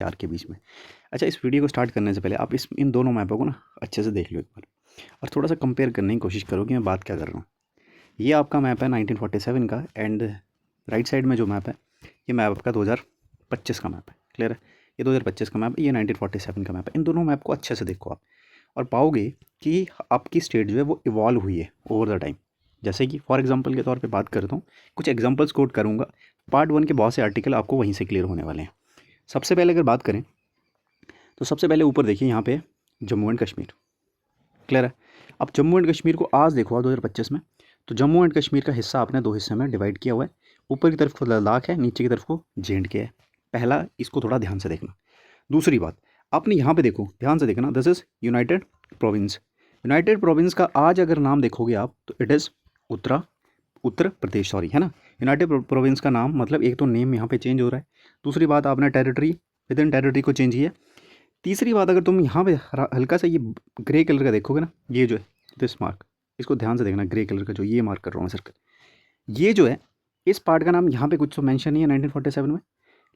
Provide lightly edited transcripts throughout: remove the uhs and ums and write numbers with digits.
चार के बीच में। अच्छा, इस वीडियो को स्टार्ट करने से पहले आप इन दोनों मैपों को ना अच्छे से देख लो एक बार, और थोड़ा सा कंपेयर करने की कोशिश करो कि मैं बात क्या कर रहा हूँ। ये आपका मैप है 1947 का, एंड राइट साइड में जो मैप है ये मैप आपका 2025 का मैप है। क्लियर है? ये 2025 का मैप है, ये 1947 का मैप है। इन दोनों मैप को अच्छे से देखो आप, और पाओगे कि आपकी स्टेट जो है वो इवॉल्व हुई है ओवर द टाइम। जैसे कि फॉर एग्जांपल के तौर पे बात करता हूँ, कुछ एग्जांपल्स कोट करूँगा। पार्ट 1 के बहुत से आर्टिकल आपको वहीं से क्लियर होने वाले हैं। सबसे पहले अगर बात करें तो सबसे पहले ऊपर देखिए यहाँ पे जम्मू एंड कश्मीर। क्लियर है? अब जम्मू एंड कश्मीर को आज देखो 2025 में, तो जम्मू एंड कश्मीर का हिस्सा आपने दो हिस्से में डिवाइड किया हुआ है। ऊपर की तरफ को लद्दाख है, नीचे की तरफ को जे.एंड.के है। पहला, इसको थोड़ा ध्यान से देखना। दूसरी बात, आपने यहाँ पे देखो, ध्यान से देखना, this is United province. United province का आज अगर नाम देखोगे आप तो it is Uttar Pradesh, sorry, है ना। यूनाइटेड प्रोविंस का नाम मतलब एक तो नेम यहाँ पे चेंज हो रहा है, दूसरी बात आपने टेरिटरी विद इन टेरिटरी को चेंज किया। तीसरी बात, अगर तुम यहाँ पे हल्का सा ये ग्रे कलर का देखोगे ना, ये जो है दिस मार्क, इसको ध्यान से देखना, ग्रे कलर का जो ये मार्क कर रहा हूँ सर्कल, ये जो है इस पार्ट का नाम यहाँ पे कुछ तो मेंशन नहीं है 1947 में,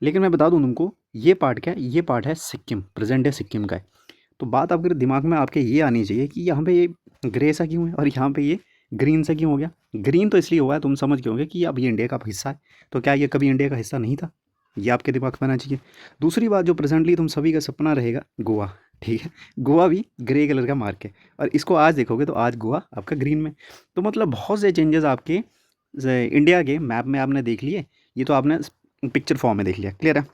लेकिन मैं बता दूँ तुमको ये पार्ट क्या है, ये पार्ट है सिक्किम, प्रेजेंट डे सिक्किम का है। तो बात आपके दिमाग में आपके ये आनी चाहिए कि यहाँ पे ये ग्रे सा क्यों है और यहाँ पे ये ग्रीन सा क्यों हो गया। ग्रीन तो इसलिए हुआ है, तुम समझ गए होंगे कि अब ये इंडिया का हिस्सा है, तो क्या ये कभी इंडिया का हिस्सा नहीं था, ये आपके दिमाग में आना चाहिए। दूसरी बात, जो प्रेजेंटली तुम सभी का सपना रहेगा गोवा, ठीक है, गोवा भी ग्रे कलर का मार्क है, और इसको आज देखोगे तो आज गोवा आपका ग्रीन में। तो मतलब बहुत से चेंजेस आपके इंडिया के मैप में आपने देख लिए, ये तो आपने पिक्चर फॉर्म में देख लिया। क्लियर है?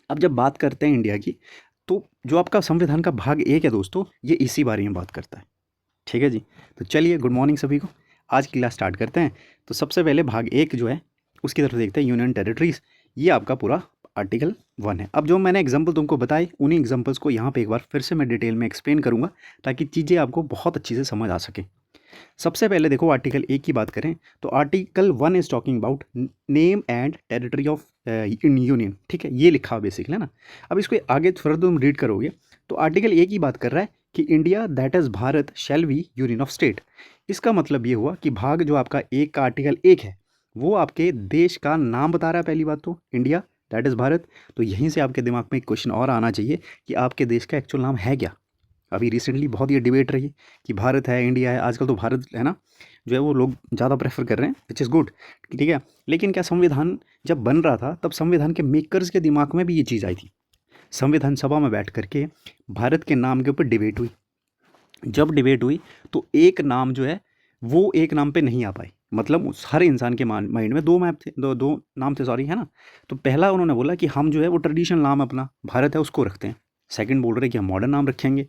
अब जब बात करते हैं इंडिया की, तो जो आपका संविधान का भाग 1 है दोस्तों, ये इसी बारे में बात करता है। ठीक है जी, तो चलिए गुड मॉर्निंग सभी को, आज की क्लास स्टार्ट करते हैं। तो सबसे पहले भाग 1 जो है उसकी तरफ देखते हैं, यूनियन टेरिटरीज। ये आपका पूरा आर्टिकल 1 है। अब जो मैंने एग्जाम्पल तुमको बताए, उन्हीं एग्जाम्पल्स को यहाँ पे एक बार फिर से मैं डिटेल में एक्सप्लेन करूँगा, ताकि चीज़ें आपको बहुत अच्छी से समझ आ सकें। सबसे पहले देखो, आर्टिकल 1 की बात करें तो article 1 is talking about name and territory of in union. ठीक है, ये लिखा हुआ बेसिकली, है ना। अब इसको आगे फर्दर तुम रीड करोगे तो आर्टिकल 1 की बात कर रहा है कि India that is Bharat shall be union of state. इसका मतलब ये हुआ कि भाग जो आपका एक का आर्टिकल 1 है वो आपके देश का नाम बता रहा है। पहली बात तो इंडिया दैट इज़ भारत, तो यहीं से आपके दिमाग में एक क्वेश्चन और आना चाहिए कि आपके देश का एक्चुअल नाम है क्या। अभी रिसेंटली बहुत ये डिबेट रही कि भारत है इंडिया है, आजकल तो भारत है ना जो है वो लोग ज़्यादा प्रेफर कर रहे हैं, विच इज़ गुड। ठीक है, लेकिन क्या संविधान जब बन रहा था तब संविधान के मेकर्स के दिमाग में भी ये चीज़ आई थी। संविधान सभा में बैठ करके भारत के नाम के ऊपर डिबेट हुई। जब डिबेट हुई तो एक नाम जो है वो एक नाम पे नहीं आ पाई, मतलब हर इंसान के माइंड में दो मैप थे, दो नाम थे, सॉरी, है ना। तो पहला उन्होंने बोला कि हम जो है वो ट्रेडिशनल नाम अपना भारत है उसको रखते हैं। सेकंड बोल रहे कि हम मॉडर्न नाम रखेंगे,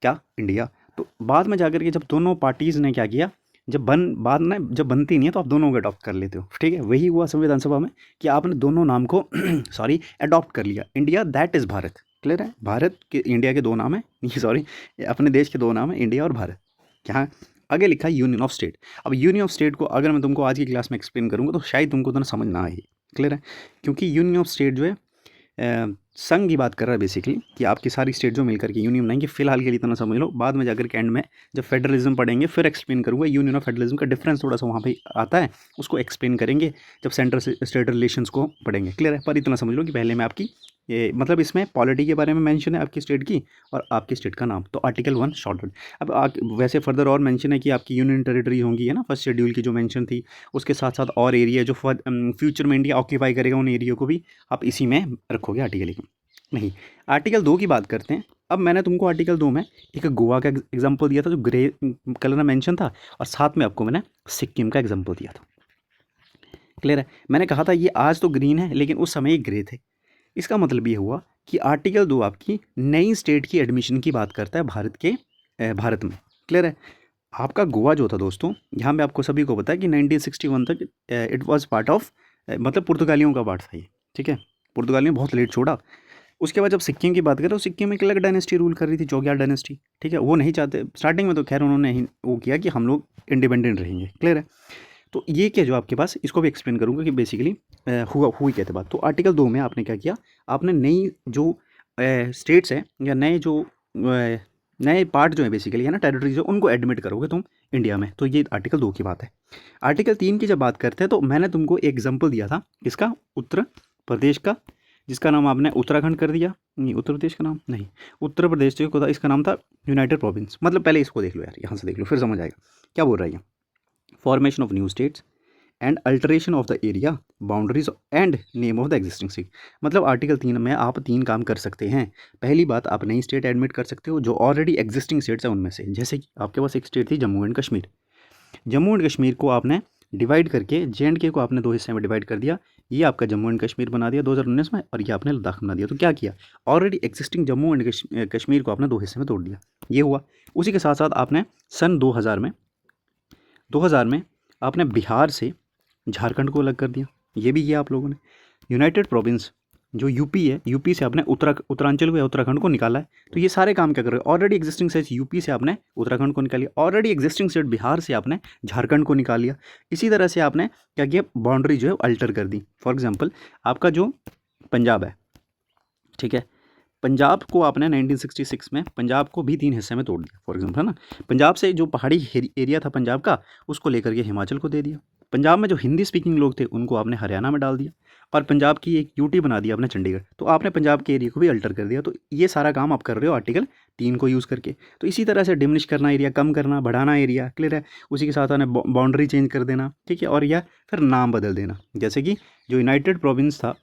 क्या, इंडिया। तो बाद में जाकर के जब दोनों पार्टीज़ ने क्या किया, जब बनती नहीं है तो आप दोनों को अडॉप्ट कर लेते हो। ठीक है, वही हुआ संविधान सभा में कि आपने दोनों नाम को सॉरी अडॉप्ट कर लिया, India that is Bharat. Clear है? भारत के इंडिया के दो नाम है, ये सॉरी अपने देश के दो नाम है, इंडिया और भारत। क्या आगे लिखा है यूनियन ऑफ स्टेट। अब यूनियन ऑफ स्टेट को अगर मैं तुमको आज की क्लास में एक्सप्लेन करूँगा तो शायद तुमको उतना समझ ना आए। क्लियर है? क्योंकि यूनियन ऑफ स्टेट जो है संघ की बात कर रहा है बेसिकली, कि आपकी सारी स्टेट जो मिलकर के यूनियन बनाएंगे। फिलहाल के लिए इतना समझ लो, बाद में जाकर के एंड में जब फेडरलिज्म पढ़ेंगे फिर एक्सप्लेन करूँगा यूनियन और फेडरलिज्म का डिफरेंस थोड़ा सा वहाँ पे आता है, उसको एक्सप्लेन करेंगे जब सेंटर से स्टेट रिलेशंस को पढ़ेंगे। क्लियर है? पर इतना समझ लो कि पहले मैं आपकी ये मतलब इसमें पॉलिटी के बारे में मेंशन है, आपकी स्टेट की और आपकी स्टेट का नाम, तो आर्टिकल 1 शॉर्टेड। अब वैसे फर्दर और मेंशन है कि आपकी यूनियन टेरिटरी होंगी, है ना, फर्स्ट शेड्यूल की जो मेंशन थी, उसके साथ साथ और एरिया जो फ्यूचर में इंडिया ऑक्यूपाई करेगा उन एरिया को भी आप इसी में रखोगे आर्टिकल 1 में। नहीं, आर्टिकल 2 की बात करते हैं। अब मैंने तुमको आर्टिकल 2 में एक गोवा का एग्जाम्पल दिया था जो ग्रे कलर में मेंशन था, और साथ में आपको मैंने सिक्किम का एग्जाम्पल दिया था। क्लियर है? मैंने कहा था ये आज तो ग्रीन है लेकिन उस समय ग्रे थे। इसका मतलब ये हुआ कि आर्टिकल 2 आपकी नई स्टेट की एडमिशन की बात करता है भारत में। क्लियर है? आपका गोवा जो था दोस्तों, यहाँ पे आपको सभी को पता है कि 1961 तक इट वाज पार्ट ऑफ, मतलब पुर्तगालियों का पार्ट था ये। ठीक है, पुर्तगालियों ने बहुत लेट छोड़ा। उसके बाद जब सिक्किम की बात करें तो सिक्किम में एक अलग डायनेस्टी रूल कर रही थी, चौग्याल डायनेस्टी। ठीक है, वो नहीं चाहते स्टार्टिंग में, तो खैर उन्होंने वो किया कि हम लोग इंडिपेंडेंट रहेंगे। क्लियर है? तो ये क्या जो आपके पास, इसको भी एक्सप्लेन करूँगा कि बेसिकली हुई क्या थी बात। तो आर्टिकल 2 में आपने क्या किया, आपने नई जो स्टेट्स हैं या नए पार्ट जो है बेसिकली, है ना, टेरिटरीज, उनको एडमिट करोगे तुम इंडिया में। तो ये आर्टिकल 2 की बात है। आर्टिकल 3 की जब बात करते हैं तो मैंने तुमको एक एग्जाम्पल दिया था, किसका, उत्तर प्रदेश का, जिसका नाम आपने उत्तराखंड कर दिया, नहीं उत्तर प्रदेश का नाम नहीं, उत्तर प्रदेश जो था इसका नाम था यूनाइटेड प्रोविंस। मतलब पहले इसको देख लो यार, यहाँ से देख लो फिर समझ आएगा क्या बोल रहा है ये। Formation of new states and alteration of the area boundaries and name of the existing state. मतलब आर्टिकल 3 में आप 3 काम कर सकते हैं। पहली बात, आप नई स्टेट एडमिट कर सकते हो जो ऑलरेडी एग्जिस्टिंग स्टेट्स हैं उनमें से। जैसे कि आपके पास एक स्टेट थी जम्मू एंड कश्मीर, जम्मू एंड कश्मीर को आपने डिवाइड करके JNK को आपने 2 हिस्से में डिवाइड कर दिया, ये आपका जम्मू एंड कश्मीर बना दिया 2019 में, और ये आपने लद्दाख बना दिया। तो क्या किया, already existing Jammu and Kashmir को आपने 2 हिस्से में तोड़ दिया, ये हुआ। उसी के साथ साथ आपने सन 2000 में आपने बिहार से झारखंड को अलग कर दिया, ये भी किया आप लोगों ने। यूनाइटेड प्रोविंस जो यूपी है, यूपी से आपने उत्तरांचल को या उत्तराखंड को निकाला है। तो ये सारे काम क्या कर रहे हो, ऑलरेडी एग्जिस्टिंग स्टेट यूपी से आपने उत्तराखंड को निकाल लिया, ऑलरेडी एग्जिस्टिंग स्टेट बिहार से आपने झारखंड को निकाल लिया। इसी तरह से आपने क्या किया, बाउंड्री जो है अल्टर कर दी। फॉर एग्जाम्पल आपका जो पंजाब है, ठीक है, पंजाब को आपने 1966 में पंजाब को भी 3 हिस्से में तोड़ दिया फॉर एग्जाम्पल, है ना। पंजाब से जो पहाड़ी एरिया था पंजाब का, उसको लेकर के हिमाचल को दे दिया। पंजाब में जो हिंदी स्पीकिंग लोग थे उनको आपने हरियाणा में डाल दिया, और पंजाब की एक यूटी बना दिया आपने चंडीगढ़। तो आपने पंजाब के एरिया को भी अल्टर कर दिया। तो ये सारा काम आप कर रहे हो आर्टिकल 3 को यूज़ करके। तो इसी तरह से डिमिनिश करना एरिया, कम करना, बढ़ाना एरिया, क्लियर है। उसी के साथ आपने बाउंड्री चेंज कर देना, ठीक है, और या फिर नाम बदल देना। जैसे कि जो यूनाइटेड प्रोविंस था,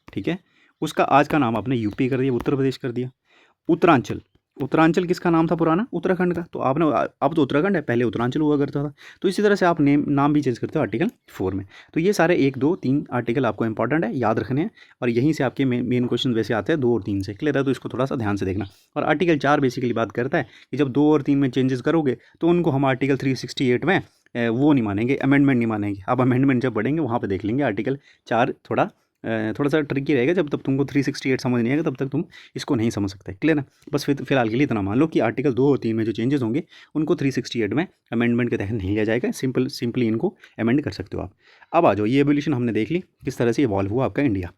ठीक है, उसका आज का नाम आपने यूपी कर दिया, उत्तर प्रदेश कर दिया। उत्तरांचल, उत्तरांचल किसका नाम था पुराना, उत्तराखंड का। तो आपने अब तो उत्तराखंड है, पहले उत्तरांचल हुआ करता था। तो इसी तरह से आप नाम भी चेंज करते हो आर्टिकल 4 में। तो ये सारे 1, 2, 3 आर्टिकल आपको इंपॉर्टेंट है, याद रखने हैं। और यहीं से आपके मेन क्वेश्चन वैसे आते हैं 2 और 3 से, क्लियर है। तो इसको थोड़ा सा ध्यान से देखना। और आर्टिकल 4 बेसिकली बात करता है कि जब 2 और 3 में चेंजेस करोगे तो उनको हम आर्टिकल 368 में वो नहीं मानेंगे, अमेंडमेंट नहीं मानेंगे। आप अमेंडमेंट जब पढ़ेंगे वहाँ पर देख लेंगे। आर्टिकल 4 थोड़ा सा ट्रिकी रहेगा, जब तक तुमको 368 समझ नहीं आएगा तब तक तुम इसको नहीं समझ सकते, क्लियर है। बस फिलहाल के लिए इतना मान लो कि आर्टिकल 2 और 3 में जो चेंजेस होंगे उनको 368 में अमेंडमेंट के तहत नहीं लिया जाएगा। सिंपली इनको अमेंड कर सकते हो आप। अब आ जाओ, ये एवोल्यूशन हमने देख ली किस तरह से इवॉल्व हुआ आपका इंडिया।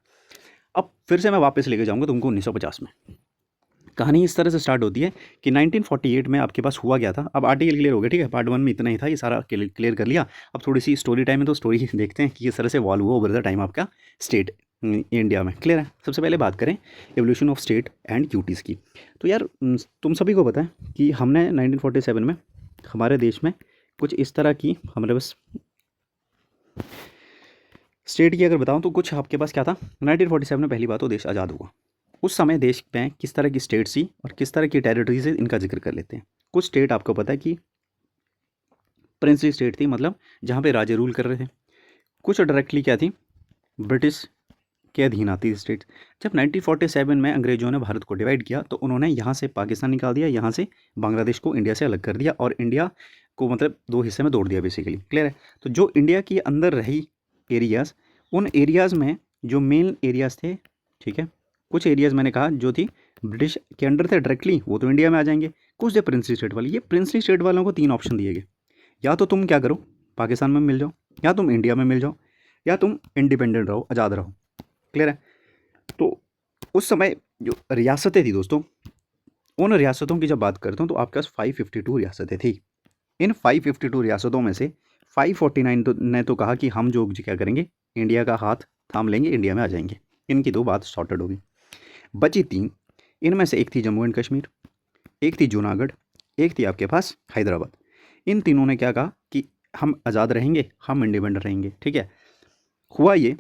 अब फिर से मैं वापस लेके जाऊँगा तुमको 1950 में। कहानी इस तरह से स्टार्ट होती है कि 1948 में आपके पास हुआ क्या था। अब आर्टिकल क्लियर हो गया, ठीक है, पार्ट 1 में इतना ही था, ये सारा क्लियर कर लिया। अब थोड़ी सी स्टोरी टाइम है, तो स्टोरी देखते हैं कि किस तरह से इवॉल्व हुआ ओवर द टाइम आपका स्टेट इंडिया में, क्लियर है। सबसे पहले बात करें evolution of state and UTs की। तो यार तुम सभी को पता है कि हमने 1947 में हमारे देश में कुछ इस तरह की, हमारे पास स्टेट की अगर बताऊँ तो कुछ आपके पास क्या था। 1947 में पहली बात तो देश आज़ाद हुआ। उस समय देश में किस तरह की स्टेट्स थी और किस तरह की टेरिटरीज है, इनका जिक्र कर लेते हैं। कुछ स्टेट आपको पता है कि प्रिंसली स्टेट थी, मतलब जहाँ पे राजे रूल कर रहे थे। कुछ डायरेक्टली क्या थी, ब्रिटिश के अधीन आती थी स्टेट। जब 1947 में अंग्रेजों ने भारत को डिवाइड किया तो उन्होंने यहाँ से पाकिस्तान निकाल दिया, यहाँ से बांग्लादेश को इंडिया से अलग कर दिया, और इंडिया को मतलब 2 हिस्से में तोड़ दिया बेसिकली, क्लियर है। तो जो इंडिया के अंदर रही एरियाज़, उन एरियाज़ में जो मेन एरियाज़ थे, ठीक है, कुछ एरियाज़ मैंने कहा जो थी ब्रिटिश के अंडर थे डायरेक्टली, वो तो इंडिया में आ जाएंगे। कुछ थे प्रिंसली स्टेट वाले। ये प्रिंसली स्टेट वालों को 3 ऑप्शन दिए गए, या तो तुम क्या करो पाकिस्तान में मिल जाओ, या तुम इंडिया में मिल जाओ, या तुम इंडिपेंडेंट रहो, आज़ाद रहो, क्लियर है। तो उस समय जो रियासतें थी दोस्तों, उन रियासतों की जब बात करता हूँ तो आपके पास 552 रियासतें थी। इन 552 रियासतों में से 549 ने तो कहा कि हम जो क्या करेंगे, इंडिया का हाथ थाम लेंगे, इंडिया में आ जाएंगे। इनकी 2 बात सॉर्टेड होगी। बची 3, इनमें से एक थी जम्मू एंड कश्मीर, एक थी जूनागढ़, एक थी आपके पास हैदराबाद। इन तीनों ने क्या कहा कि हम आज़ाद रहेंगे, हम इंडिपेंडेंट रहेंगे, ठीक है। हुआ ये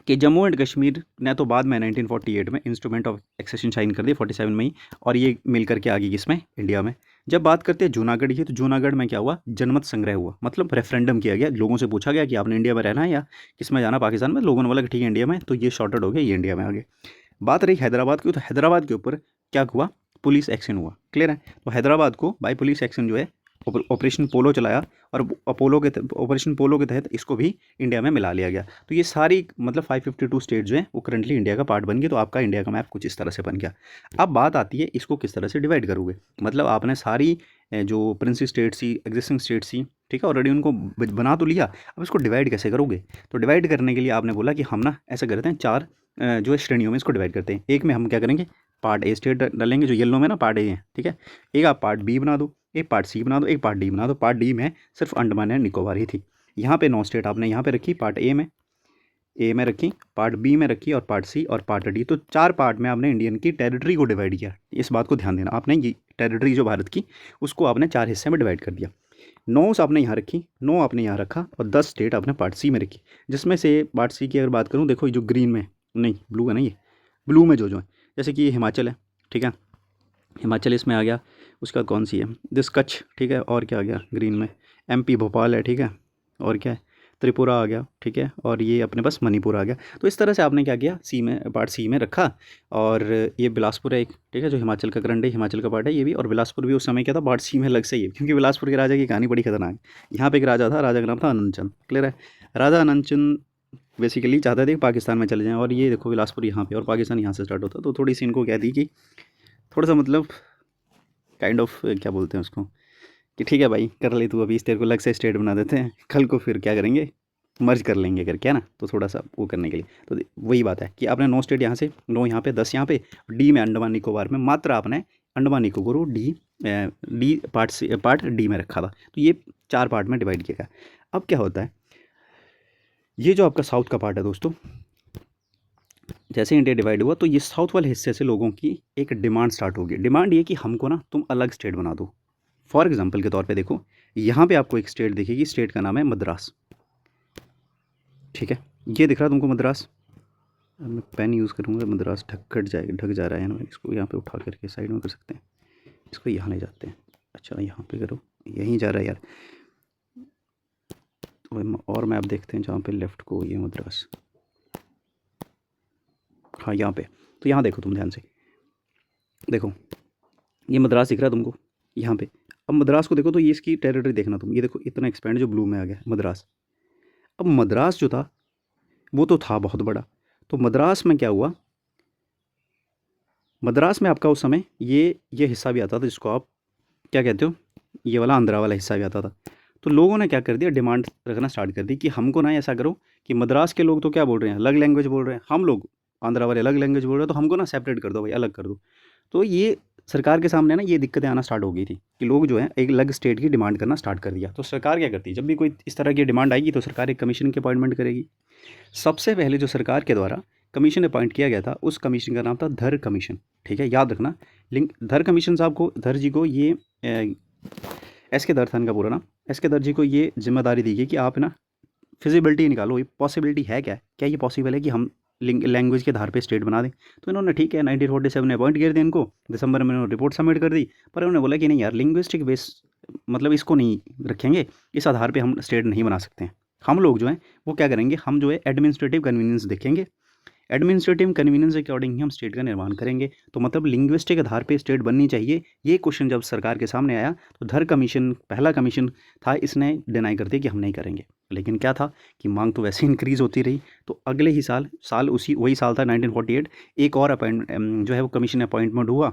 कि जम्मू एंड कश्मीर ने तो बाद में 1948 में इंस्ट्रूमेंट ऑफ एक्सेशन साइन कर दिया 47 में ही, और ये मिल करके आ गई किसमें, इंडिया में। जब बात करते हैं जूनागढ़ की, तो जूनागढ़ में क्या हुआ, जनमत संग्रह हुआ, मतलब रेफरेंडम किया गया, लोगों से पूछा गया कि आपने इंडिया में रहना है या किस में जाना, पाकिस्तान में। लोगों ने बोला कि ठीक है इंडिया में, तो ये शॉर्टेड हो गया, ये इंडिया में आ गए। बात रही हैदराबाद की, तो हैदराबाद के ऊपर क्या हुआ, पुलिस एक्शन हुआ, क्लियर है। तो हैदराबाद को बाय पुलिस एक्शन जो है ऑपरेशन पोलो चलाया, और ऑपरेशन पोलो के तहत इसको भी इंडिया में मिला लिया गया। तो ये सारी मतलब 552 स्टेट जो हैं वो करंटली इंडिया का पार्ट बन गए। तो आपका इंडिया का मैप कुछ इस तरह से बन गया। अब बात आती है इसको किस तरह से डिवाइड करोगे। मतलब आपने सारी जो प्रिंसी स्टेट्स थी, एग्जिस्टिंग स्टेट्स थी, ठीक है, ऑलरेडी उनको बना तो लिया, अब इसको डिवाइड कैसे करोगे। तो डिवाइड करने के लिए आपने बोला कि हम ना ऐसा करते हैं, 4 जो श्रेणियों में इसको डिवाइड करते हैं। एक में हम क्या करेंगे, पार्ट ए स्टेट डालेंगे, जो येलो में ना पार्ट ए है, ठीक है। एक आप पार्ट बी बना दो, एक पार्ट सी बना दो, एक पार्ट डी बना दो। पार्ट डी में सिर्फ अंडमान एंड निकोबार ही थी। यहाँ पे 9 स्टेट आपने यहाँ पे रखी पार्ट ए में, ए में रखी, पार्ट बी में रखी और पार्ट सी और पार्ट डी। तो 4 पार्ट में आपने इंडियन की टेरिटरी को डिवाइड किया। इस बात को ध्यान देना, आपने ये टेरिटरी जो भारत की उसको आपने 4 हिस्से में डिवाइड कर दिया। 9 आपने यहाँ रखी, 9 आपने यहाँ रखा और 10 स्टेट आपने पार्ट सी में रखी। जिसमें से पार्ट सी की अगर बात करूँ, देखो ये जो ग्रीन में, नहीं ब्लू है ना, ये ब्लू में जो है, जैसे कि ये हिमाचल है, ठीक है, हिमाचल इसमें आ गया। उसका कौन सी है, दिस कच्छ, ठीक है, और क्या आ गया ग्रीन में, एमपी भोपाल है, ठीक है, और क्या है, त्रिपुरा आ गया, ठीक है, और ये अपने पास मणिपुर आ गया। तो इस तरह से आपने क्या किया, सी में, पार्ट सी में रखा। और ये बिलासपुर है एक, ठीक है, जो हिमाचल का करंट है, हिमाचल का पार्ट है ये भी। और बिलासपुर भी उस समय क्या था, पार्ट सी में अलग से ही है, क्योंकि बिलासपुर के राजा की कहानी बड़ी खतरनाक है। यहाँ पे एक राजा था, राजा का नाम था अनंत। क्लियर है। राजा अनंत बेसिकली चाहते थे कि पाकिस्तान में चले जाएँ, और ये देखो बिलासपुर यहाँ पे और पाकिस्तान यहाँ से स्टार्ट होता। तो थोड़ी सी इनको कह दी कि थोड़ा सा मतलब काइंड ऑफ क्या बोलते हैं उसको, कि ठीक है भाई कर ले तू, अभी इस तेरे को अलग से स्टेट बना देते हैं, कल को फिर क्या करेंगे, मर्ज कर लेंगे करके, है ना। तो थोड़ा सा वो करने के लिए, तो वही बात है कि आपने 9 स्टेट यहाँ से, 9 यहाँ पे, 10 यहाँ पे, डी में अंडमान निकोबार में मात्र आपने अंडमान निकोबार को डी पार्ट डी में रखा था। तो ये 4 पार्ट में डिवाइड किया गया। अब क्या होता है, ये जो आपका साउथ का पार्ट है दोस्तों, जैसे इंडिया डिवाइड हुआ तो ये साउथ वाले हिस्से से लोगों की एक डिमांड स्टार्ट होगी। डिमांड ये कि हमको ना तुम अलग स्टेट बना दो। फॉर एग्जांपल के तौर पे देखो, यहाँ पे आपको एक स्टेट दिखेगी, स्टेट का नाम है मद्रास, ठीक है, ये दिख रहा है तुमको मद्रास। अब मैं पेन यूज़ करूँगा, मद्रास ढक जा रहा है ना, इसको यहाँ पे उठा करके साइड में कर सकते हैं, इसको यहाँ ले जाते हैं। अच्छा यहाँ पे करो, यहीं जा रहा है यार। और मैप देखते हैं जहाँ पे लेफ्ट को, ये मद्रास, हाँ यहाँ पे। तो यहाँ देखो तुम ध्यान से, देखो ये मद्रास दिख रहा है तुमको यहाँ पे। अब मद्रास को देखो तो ये इसकी टेरिटरी देखना तुम, ये देखो इतना एक्सपेंड जो ब्लू में आ गया मद्रास। अब मद्रास जो था वो तो था बहुत बड़ा। तो मद्रास में क्या हुआ, मद्रास में आपका उस समय ये हिस्सा भी आता था जिसको आप क्या कहते हो, ये वाला आंध्रा वाला हिस्सा भी आता था। तो लोगों ने क्या कर दिया, डिमांड रखना स्टार्ट कर दी कि हमको ना ऐसा करो कि मद्रास के लोग तो क्या बोल रहे हैं, अलग लैंग्वेज बोल रहे हैं, हम लोग आंध्रा वाले अलग लैंग्वेज बोल रहे हैं, तो हमको ना सेपरेट कर दो भाई, अलग कर दो। तो ये सरकार के सामने ना ये दिक्कतें आना स्टार्ट हो गई थी कि लोग जो है एक अलग स्टेट की डिमांड करना स्टार्ट कर दिया। तो सरकार क्या करती है, जब भी कोई इस तरह की डिमांड आएगी तो सरकार एक कमीशन की अपॉइंटमेंट करेगी। सबसे पहले जो सरकार के द्वारा कमीशन अपॉइंट किया गया था, उस कमीशन का नाम था धर कमीशन, ठीक है, याद रखना। लिंक धर कमीशन साहब को, धर जी को ये एस के दर था इनका पूरा नाम। एस के दर जी को ये जिम्मेदारी दी गई कि आप ना फिजिबिलिटी निकालो, ये पॉसिबिलिटी है क्या ये पॉसिबल है कि हम लैंग्वेज के आधार पे स्टेट बना दें। तो इन्होंने ठीक है 1947 में अपॉइंट कर दिया इनको, दिसंबर में इन्होंने रिपोर्ट सबमिट कर दी। पर उन्होंने बोला कि नहीं यार, लिंग्विस्टिक बेस मतलब इसको नहीं रखेंगे, इस आधार पे हम स्टेट नहीं बना सकते हैं। हम लोग जो हैं वो क्या करेंगे, हम जो है एडमिनिस्ट्रेटिव कन्वीनियंस देखेंगे, एडमिनिस्ट्रेटिव कन्वीनियंस के अकॉर्डिंग ही हम स्टेट का निर्माण करेंगे। तो मतलब लिंग्विस्टिक आधार पे स्टेट बननी चाहिए। ये क्वेश्चन जब सरकार के सामने आया तो धर कमीशन पहला कमीशन था, इसने डिनाई कर दिया कि हम नहीं करेंगे। लेकिन क्या था कि मांग तो वैसे इंक्रीज़ होती रही। तो अगले ही साल उसी वही साल था 1948, एक और जो है वो कमीशन अपॉइंटमेंट हुआ,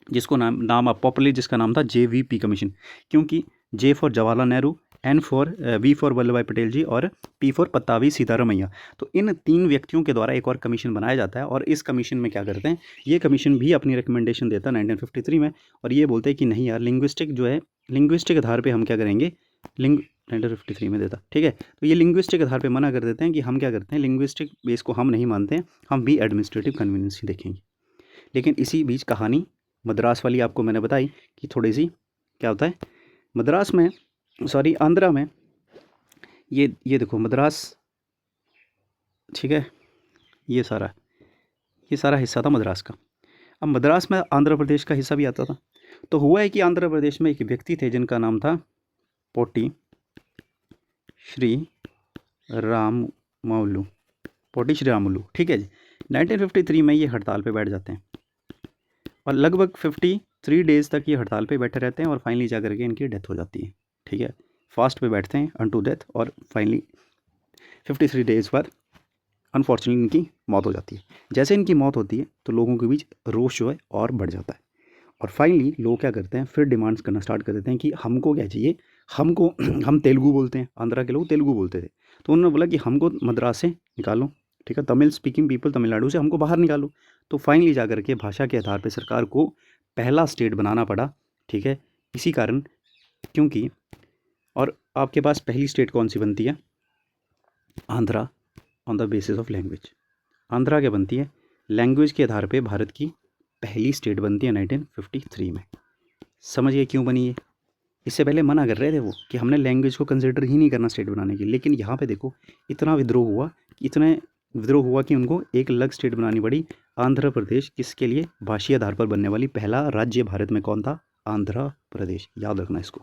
जिसको नाम पॉपुलरली जिसका नाम था JVP कमीशन, क्योंकि J for Jawaharlal Nehru, V for Vallabh भाई पटेल जी और P फॉर पत्तावी सीतारामैया। तो इन 3 व्यक्तियों के द्वारा एक और कमीशन बनाया जाता है। और इस कमीशन में क्या करते हैं, ये कमीशन भी अपनी रिकमेंडेशन देता है 1953 में, और ये बोलते हैं कि नहीं यार, लिंग्विस्टिक जो है, लिंग्विस्टिक आधार पे हम क्या करेंगे, 1953 में देता, ठीक है। तो ये लिंग्विस्टिक आधार पे मना कर देते हैं कि हम क्या करते हैं, लिंग्विस्टिक बेस को हम नहीं मानते हैं, हम भी एडमिनिस्ट्रेटिव कन्वीनियंस ही देखेंगे। लेकिन इसी बीच कहानी मद्रास वाली आपको मैंने बताई कि थोड़ी सी क्या होता है मद्रास में, सॉरी आंध्रा में, ये देखो मद्रास, ठीक है, ये सारा हिस्सा था मद्रास का। अब मद्रास में आंध्र प्रदेश का हिस्सा भी आता था। तो हुआ है कि आंध्र प्रदेश में एक व्यक्ति थे जिनका नाम था पोटी श्री रामुलु, ठीक है जी। 1953 में ये हड़ताल पे बैठ जाते हैं और लगभग 53 डेज़ तक ये हड़ताल पे बैठे रहते हैं और फाइनली जा करके इनकी डेथ हो जाती है, ठीक है। फास्ट पे बैठते हैं अनटू डेथ और फाइनली 53 डेज़ बाद अनफॉर्चुनेटली इनकी मौत हो जाती है। जैसे इनकी मौत होती है तो लोगों के बीच रोष जो है और बढ़ जाता है और फाइनली लोग क्या करते हैं, फिर डिमांड्स करना स्टार्ट कर देते हैं कि हमको क्या चाहिए, हमको हम तेलुगु बोलते हैं, आंध्रा के लोग तेलुगु बोलते थे। तो उन्होंने बोला कि हमको मद्रास से निकालो, ठीक है, तमिल स्पीकिंग पीपल तमिलनाडु से हमको बाहर निकालो। तो फाइनली जा करके भाषा के आधार पर सरकार को पहला स्टेट बनाना पड़ा, ठीक है, इसी कारण, क्योंकि और आपके पास पहली स्टेट कौन सी बनती है, Andhra on the basis of language. Andhra क्या बनती है, लैंग्वेज के आधार पे भारत की पहली स्टेट बनती है 1953 में। समझिए क्यों बनी है। इससे पहले मना कर रहे थे वो कि हमने लैंग्वेज को कंसिडर ही नहीं करना स्टेट बनाने की, लेकिन यहाँ पे देखो इतना विद्रोह हुआ कि उनको एक अलग स्टेट बनानी पड़ी, आंध्र प्रदेश। किसके लिए, भाषीय आधार पर बनने वाली पहला राज्य भारत में कौन था, आंध्र प्रदेश। याद रखना इसको,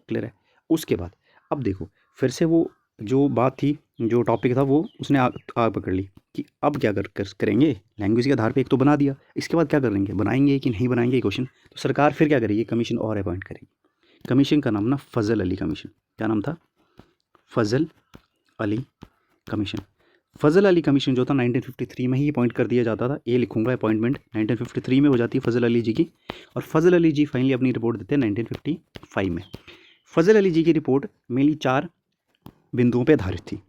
क्लियर है। उसके बाद अब देखो फिर से वो जो बात थी, जो टॉपिक था, वो उसने आग पकड़ ली कि अब क्या करेंगे, लैंग्वेज के आधार पे एक तो बना दिया, इसके बाद क्या करेंगे, बनाएंगे कि नहीं बनाएंगे क्वेश्चन। तो सरकार फिर क्या करेगी, कमीशन और अपॉइंट करेगी। कमीशन का नाम ना फजल अली कमीशन। क्या नाम था, फजल अली कमीशन। फजल अली कमीशन जो था 1953 में ही अपॉइंट कर दिया जाता था। ये लिखूंगा, अपॉइंटमेंट 1953 में हो जाती है फजल अली जी की, और फजल अली जी फाइनली अपनी रिपोर्ट देते हैं 1955 में। फजल अली जी की रिपोर्ट मेनली 4 बिंदुओं पे आधारित थी।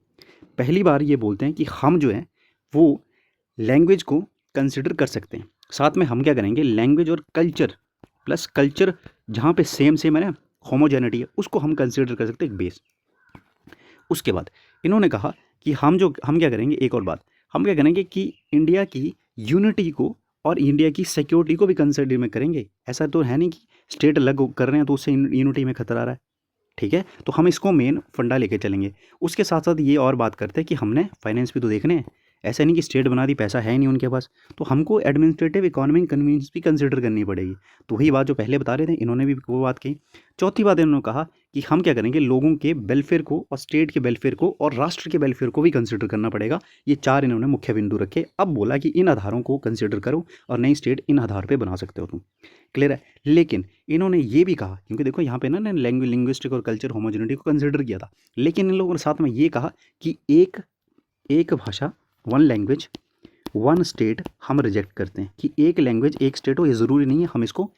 पहली बार ये बोलते हैं कि हम जो है वो लैंग्वेज को कंसिडर कर सकते हैं, साथ में हम क्या करेंगे, लैंग्वेज और कल्चर प्लस कल्चर जहाँ पे सेम है ना, होमोजेनिटी है, उसको हम कंसिडर कर सकते हैं एक बेस। उसके बाद इन्होंने कहा कि हम क्या करेंगे, एक और बात, हम क्या करेंगे कि इंडिया की यूनिटी को और इंडिया की सिक्योरिटी को भी कंसिडर में करेंगे। ऐसा तो है नहीं कि स्टेट अलग कर रहे हैं तो उससे यूनिटी में खतरा आ रहा है, ठीक है। तो हम इसको मेन फंडा लेके चलेंगे। उसके साथ साथ ये और बात करते हैं कि हमने फाइनेंस भी तो देखने हैं, ऐसा नहीं कि स्टेट बना दी, पैसा है नहीं उनके पास, तो हमको एडमिनिस्ट्रेटिव इकोनॉमिक कन्वीनियंस भी कंसिडर करनी पड़ेगी। तो वही बात जो पहले बता रहे थे, इन्होंने भी वो बात कही। चौथी बात इन्होंने कहा कि हम क्या करेंगे, लोगों के वेलफेयर को और स्टेट के वेलफेयर को और राष्ट्र के वेलफेयर को भी कंसिडर करना पड़ेगा। ये 4 इन्होंने मुख्य बिंदु रखे। अब बोला कि इन आधारों को कंसिडर करो और नई स्टेट इन आधार पर बना सकते हो तुम, क्लियर है। लेकिन इन्होंने ये भी कहा, क्योंकि देखो यहाँ पे ना लिंग्विस्टिक और कल्चर होमोजेनिटी को कंसिडर किया था, लेकिन इन लोगों ने साथ में ये कहा कि एक भाषा, वन लैंग्वेज वन स्टेट हम रिजेक्ट करते हैं, कि एक लैंग्वेज एक स्टेट हो, ये ज़रूरी नहीं है, हम इसको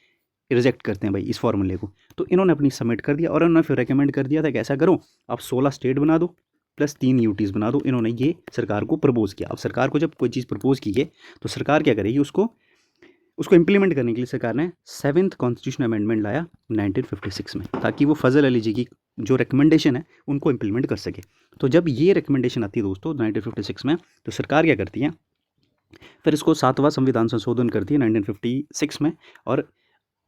रिजेक्ट करते हैं भाई, इस फॉर्मूले को। तो इन्होंने अपनी सबमिट कर दिया और उन्होंने फिर रेकमेंड कर दिया था कि ऐसा करो, आप 16 स्टेट बना दो प्लस 3 यूटीज़ बना दो। इन्होंने ये सरकार को प्रपोज़ किया। अब सरकार को जब कोई चीज़ प्रपोज की है तो सरकार क्या करेगी, उसको इम्प्लीमेंट करने के लिए सरकार ने 7th कॉन्स्टिट्यूशन अमेंडमेंट लाया 1956 में, ताकि वो फजल अली जी की जो रिकमेंडेशन है उनको इम्प्लीमेंट कर सके। तो जब ये रिकमेंडेशन आती है दोस्तों 1956 में, तो सरकार क्या करती है, फिर इसको 7वां संविधान संशोधन करती है 1956 में, और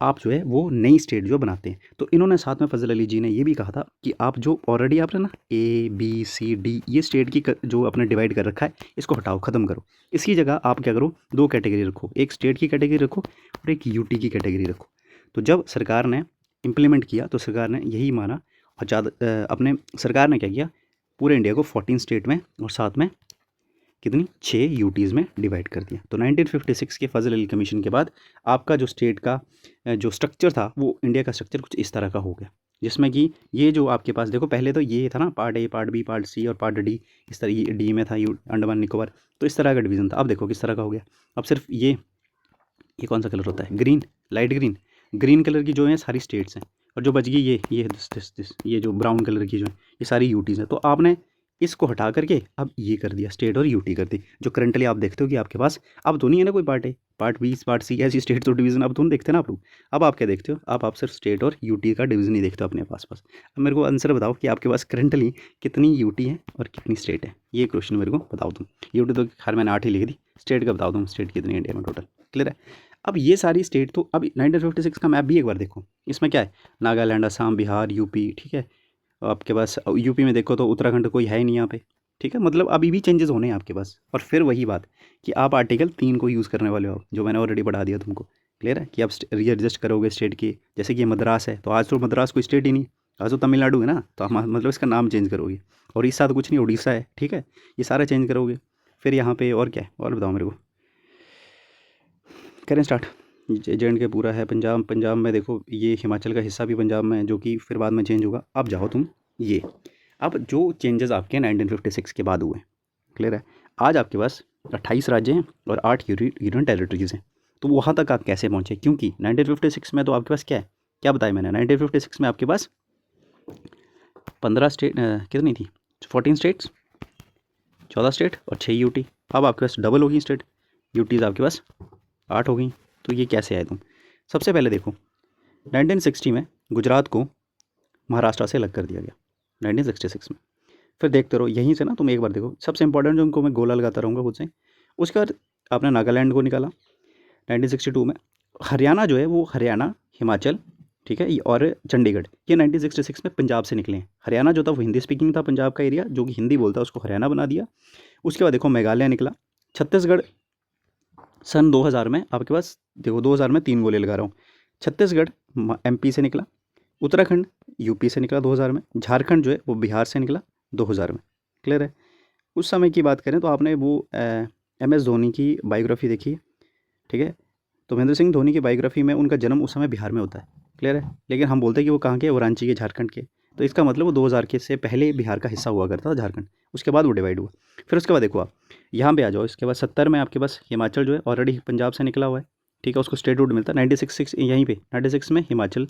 आप जो है वो नई स्टेट जो बनाते हैं। तो इन्होंने साथ में फजल अली जी ने ये भी कहा था कि आप जो ऑलरेडी आपने ना ABCD ये स्टेट की जो आपने डिवाइड कर रखा है, इसको हटाओ, ख़त्म करो। इसकी जगह आप क्या करो, 2 कैटेगरी रखो, एक स्टेट की कैटेगरी रखो और एक यूटी की कैटेगरी रखो। तो जब सरकार ने इम्प्लीमेंट किया तो सरकार ने यही माना, और अपने सरकार ने क्या किया, पूरे इंडिया को 14 स्टेट में और साथ में कितनी 6 यूटीज़ में डिवाइड कर दिया। तो 1956 के फजल अली कमीशन के बाद आपका जो स्टेट का जो स्ट्रक्चर था, वो इंडिया का स्ट्रक्चर कुछ इस तरह का हो गया, जिसमें कि ये जो आपके पास देखो, पहले तो ये था ना, part A, part B, part C और पार्ट D, इस तरह डी में था अंडमान निकोबार, तो इस तरह का डिवीज़न था। अब देखो किस तरह का हो गया। अब सिर्फ ये कौन सा कलर होता है, ग्रीन, लाइट ग्रीन कलर की जो है सारी स्टेट्स हैं, और जो बच गई ये ये जो ब्राउन कलर की जो है ये सारी यूटीज़ हैं। तो आपने इसको हटा करके अब ये कर दिया, स्टेट और यूटी कर दी। जो करंटली आप देखते हो कि आपके पास अब तो नहीं है ना कोई part A, part B, part C ऐसी स्टेट तो डिवीज़न अब तो नहीं देखते ना आप लोग। अब आप क्या देखते हो, आप सिर्फ स्टेट और यूटी का डिवीज़न ही देखते हो अपने पास। अब मेरे को आंसर बताओ कि आपके पास करंटली कितनी यूटी है और कितनी स्टेट है, ये क्वेश्चन मेरे को बताओ तुम। यूटी तो खैर मैंने 8 ही लिख दी, स्टेट का बताओ तुम, स्टेट कितनी इंडिया में टोटल, क्लियर है। अब ये सारी स्टेट, तो अब 1956 का मैप भी एक बार देखो, इसमें क्या है, नागालैंड, असम, बिहार, यूपी, ठीक है। आपके पास यूपी में देखो तो उत्तराखंड कोई है ही नहीं यहाँ पे, ठीक है। मतलब अभी भी चेंजेस होने हैं आपके पास। और फिर वही बात कि आप आर्टिकल 3 को यूज़ करने वाले हो, जो मैंने ऑलरेडी पढ़ा दिया तुमको, क्लियर है, कि आप रीएडजस्ट करोगे स्टेट की। जैसे कि ये मद्रास है, तो आज तो मद्रास कोई स्टेट ही नहीं, आज तो तमिलनाडु है ना, तो आप मतलब इसका नाम चेंज करोगे। उड़ीसा तो कुछ नहीं, उड़ीसा है, ठीक है, ये सारा चेंज करोगे। फिर यहाँ पे और क्या है, और बताओ मेरे को, करें स्टार्ट। जे के पूरा है, पंजाब में देखो ये हिमाचल का हिस्सा भी पंजाब में है, जो कि फिर बाद में चेंज होगा। अब जाओ तुम ये, अब जो चेंजेस आपके 1956 के बाद हुए, क्लियर है। आज आपके पास 28 राज्य हैं और 8 यूनियन टेरिटरीज़ हैं। तो वहाँ तक आप कैसे पहुँचे, क्योंकि 1956 में तो आपके पास क्या है, क्या बताया मैंने, 1956 में आपके पास 15 स्टेट, कितनी थी, 14 स्टेट्स, 14 स्टेट और 6 यूटी। अब आपके पास डबल होगी स्टेट, यूटीज़ आपके पास 8 हो गई। तो ये कैसे आए तुम, सबसे पहले देखो 1960 में गुजरात को महाराष्ट्र से अलग कर दिया गया 1966 में। फिर देखते रहो यहीं से ना, तुम एक बार देखो, सबसे इंपॉर्टेंट जो उनको मैं गोला लगाता रहूँगा खुद से। उसके बाद आपने नागालैंड को निकाला 1962 में। हरियाणा जो है वो हरियाणा, हिमाचल, ठीक है, और चंडीगढ़, ये 1966 में पंजाब से निकले हैं। हरियाणा जो था वो हिंदी स्पीकिंग था, पंजाब का एरिया जो कि हिंदी बोलता है उसको हरियाणा बना दिया। उसके बाद देखो मेघालय निकला। छत्तीसगढ़ सन 2000 में आपके पास देखो, 2000 में 3 गोले लगा रहा हूँ। छत्तीसगढ़ MP से निकला, उत्तराखंड यूपी से निकला 2000 में, झारखंड जो है वो बिहार से निकला 2000 में। क्लियर है। उस समय की बात करें तो आपने वो MS धोनी की बायोग्राफी देखी है, ठीक है। तो महेंद्र सिंह धोनी की बायोग्राफी में उनका जन्म उस समय बिहार में होता है। क्लियर है। लेकिन हम बोलते हैं कि वो कहाँ के, वो रांची के, झारखंड के। तो इसका मतलब वो 2000 के से पहले बिहार का हिस्सा हुआ करता था झारखंड, उसके बाद वो डिवाइड हुआ। फिर उसके बाद देखो आप यहाँ पे आ जाओ, इसके बाद 70 में आपके पास हिमाचल जो है ऑलरेडी पंजाब से निकला हुआ है, ठीक है, उसको स्टेटहुड मिलता है। 1966 यहीं पे 96 में हिमाचल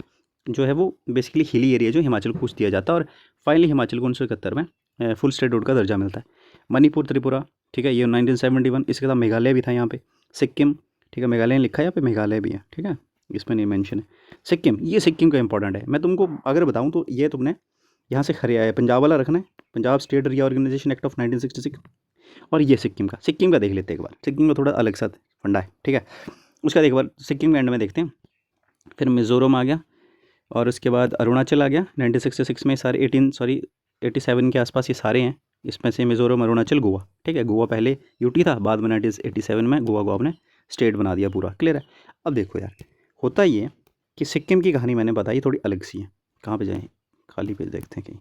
जो है वो बेसिकली हिली एरिया जो हिमाचल को कुछ दिया जाता है, और फाइनली हिमाचल को 1971 में फुल स्टेटहुड का दर्जा मिलता है। मणिपुर, त्रिपुरा, ठीक है, ये 1971। इसके साथ मेघालय भी था यहाँ पे, सिक्किम, ठीक है, मेघालय लिखा है यहाँ पे, मेघालय भी है, ठीक है, इसमें नहीं मेंशन है। सिक्किम, ये सिक्किम का इंपॉर्टेंट है। मैं तुमको अगर बताऊँ तो ये तुमने यहाँ से हरियाणा पंजाब वाला रखना है, Punjab state reorganisation act of 1966, और ये सिक्किम का देख लेते हैं एक बार। सिक्किम का थोड़ा अलग सा फंडा है, ठीक है। उसका एक बार सिक्किम के एंड में देखते हैं। फिर मिज़ोरम आ गया, और उसके बाद अरुणाचल आ गया 1966 में। सारे 87 के आसपास ये सारे हैं। इसमें से मिज़ोरम, अरुणाचल, गोवा, ठीक है। गोवा पहले यूटी था, बाद में 1987 में गोवा को आपने स्टेट बना दिया पूरा। क्लियर है। अब देखो यार, होता ये कि सिक्किम की कहानी मैंने बताई थोड़ी अलग सी है। कहाँ पे जाएँ, खाली पेज देखते हैं कहीं।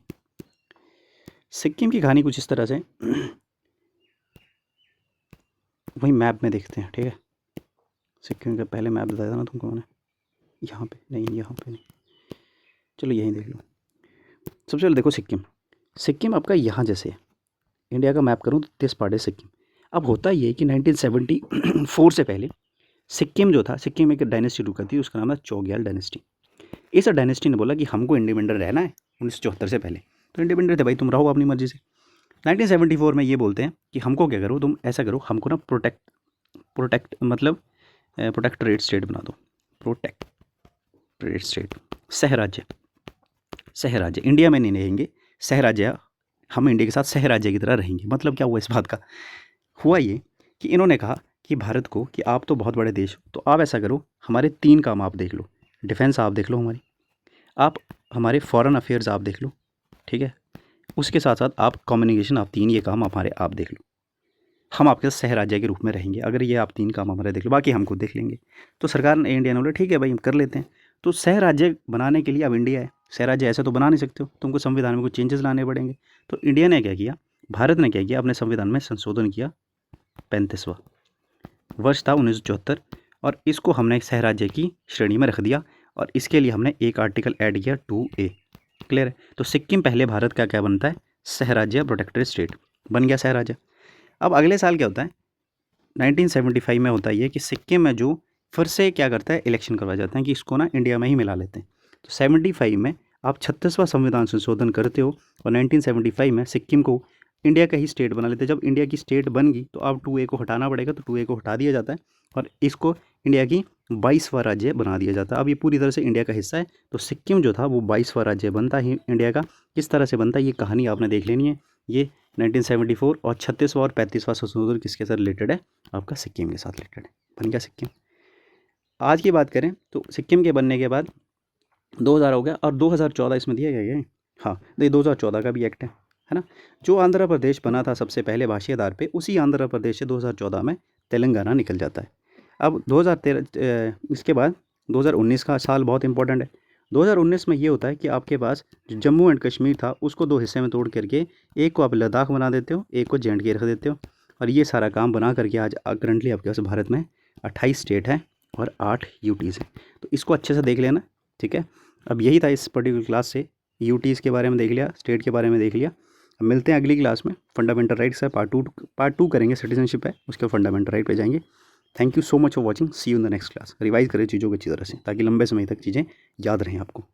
सिक्किम की कहानी कुछ इस तरह से वही मैप में देखते हैं, ठीक है। सिक्किम का पहले मैप बताया था ना तुमको मैंने, यहाँ पे नहीं, यहाँ पे नहीं, चलो यहीं देख लो। सबसे पहले देखो सिक्किम आपका यहाँ जैसे है, इंडिया का मैप करूँ तो दिस पार्ट है सिक्किम। अब होता ये कि 1974 से पहले सिक्किम जो था, सिक्किम एक डायनेस्टी रुका थी, उसका नाम था चोग्याल डायनेस्टी। इस डायनेस्टी ने बोला कि हमको इंडिपेंडेंट रहना है 1974 से पहले। तो इंडिपेंडेंट थे भाई, तुम रहो अपनी मर्जी से। 1974 में ये बोलते हैं कि हमको क्या करो, तुम ऐसा करो, हमको ना मतलब प्रोटेक्टरेट स्टेट बना दो। प्रोटेक्टरेट स्टेट, सहराज्य इंडिया में नहीं रहेंगे, सहराज्य, हम इंडिया के साथ सहराज्य की तरह रहेंगे। मतलब क्या हुआ इस बात का, हुआ ये कि इन्होंने कहा कि भारत को कि आप तो बहुत बड़े देश हो, तो आप ऐसा करो, हमारे 3 काम आप देख लो। डिफेंस आप देख लो हमारी, आप हमारे फॉरेन अफेयर्स आप देख लो, ठीक है। उसके साथ साथ आप कम्युनिकेशन, आप 3 ये काम हमारे आप देख लो। हम आपके साथ सहराज्य के रूप में रहेंगे अगर ये आप 3 काम हमारे देख लो, बाकी हम खुद देख लेंगे। तो सरकार ने, इंडिया ने बोला ठीक है भाई हम कर लेते हैं। तो सहराज्य बनाने के लिए अब इंडिया है, सहराज्य ऐसे तो बना नहीं सकते हो, तुमको संविधान में कुछ चेंजेस लाने पड़ेंगे। तो इंडिया ने क्या किया, भारत ने क्या किया, अपने संविधान में संशोधन किया। 35वां वर्ष था 1974, और इसको हमने सहराज्य की श्रेणी में रख दिया, और इसके लिए हमने एक आर्टिकल ऐड किया 2A। क्लियर है। तो सिक्किम पहले भारत का क्या बनता है, सहराज्य, प्रोटेक्टरेट स्टेट बन गया सहराज्य। अब अगले साल क्या होता है, 1975 में होता है ये कि सिक्किम में जो फिर से क्या करता है, इलेक्शन करवाए जाते हैं कि इसको ना इंडिया में ही मिला लेते हैं। तो 75 में आप 36वां संविधान संशोधन करते हो, और 1975 में सिक्किम को इंडिया का ही स्टेट बना लेते हैं। जब इंडिया की स्टेट बन गई तो अब 2A को हटाना पड़ेगा, तो 2A को हटा दिया जाता है, और इसको इंडिया की 22वां राज्य बना दिया जाता है। अब ये पूरी तरह से इंडिया का हिस्सा है। तो सिक्किम जो था वो 22वां राज्य बनता है इंडिया का। किस तरह से बनता है ये कहानी आपने देख लेनी है। ये 1974 और 36वां और 35वां संशोधन किसके साथ रिलेटेड है, आपका सिक्किम के साथ रिलेटेड है। बन गया सिक्किम। आज की बात करें तो सिक्किम के बनने के बाद 2000 हो गया, और 2014 इसमें दिया गया है। हाँ, ये 2014 का भी एक्ट है ना। जो आंध्र प्रदेश बना था सबसे पहले भाषी आधार पे, उसी आंध्र प्रदेश से 2014 में तेलंगाना निकल जाता है। अब 2013 इसके बाद 2019 का साल बहुत इंपॉर्टेंट है। 2019 में ये होता है कि आपके पास जो जम्मू एंड कश्मीर था उसको 2 हिस्से में तोड़ करके एक को आप लद्दाख बना देते हो, एक को J&K रख देते हो, और ये सारा काम बना करके आज करंटली आपके पास भारत में 28 स्टेट हैं और 8 यूटीज़ हैं। तो इसको अच्छे से देख लेना, ठीक है। अब यही था इस पर्टिकुलर क्लास से, यूटीज़ के बारे में देख लिया, स्टेट के बारे में देख लिया। अब मिलते हैं अगली क्लास में, फंडामेंटल राइट्स है, पार्ट टू करेंगे, सिटीजनशिप है, उसके फंडामेंटल राइट पे जाएंगे। Thank you so much for watching, see you in the next class. Revise करें चीज़ों को अच्छी तरह से, ताकि लंबे समय तक चीज़ें याद रहें आपको।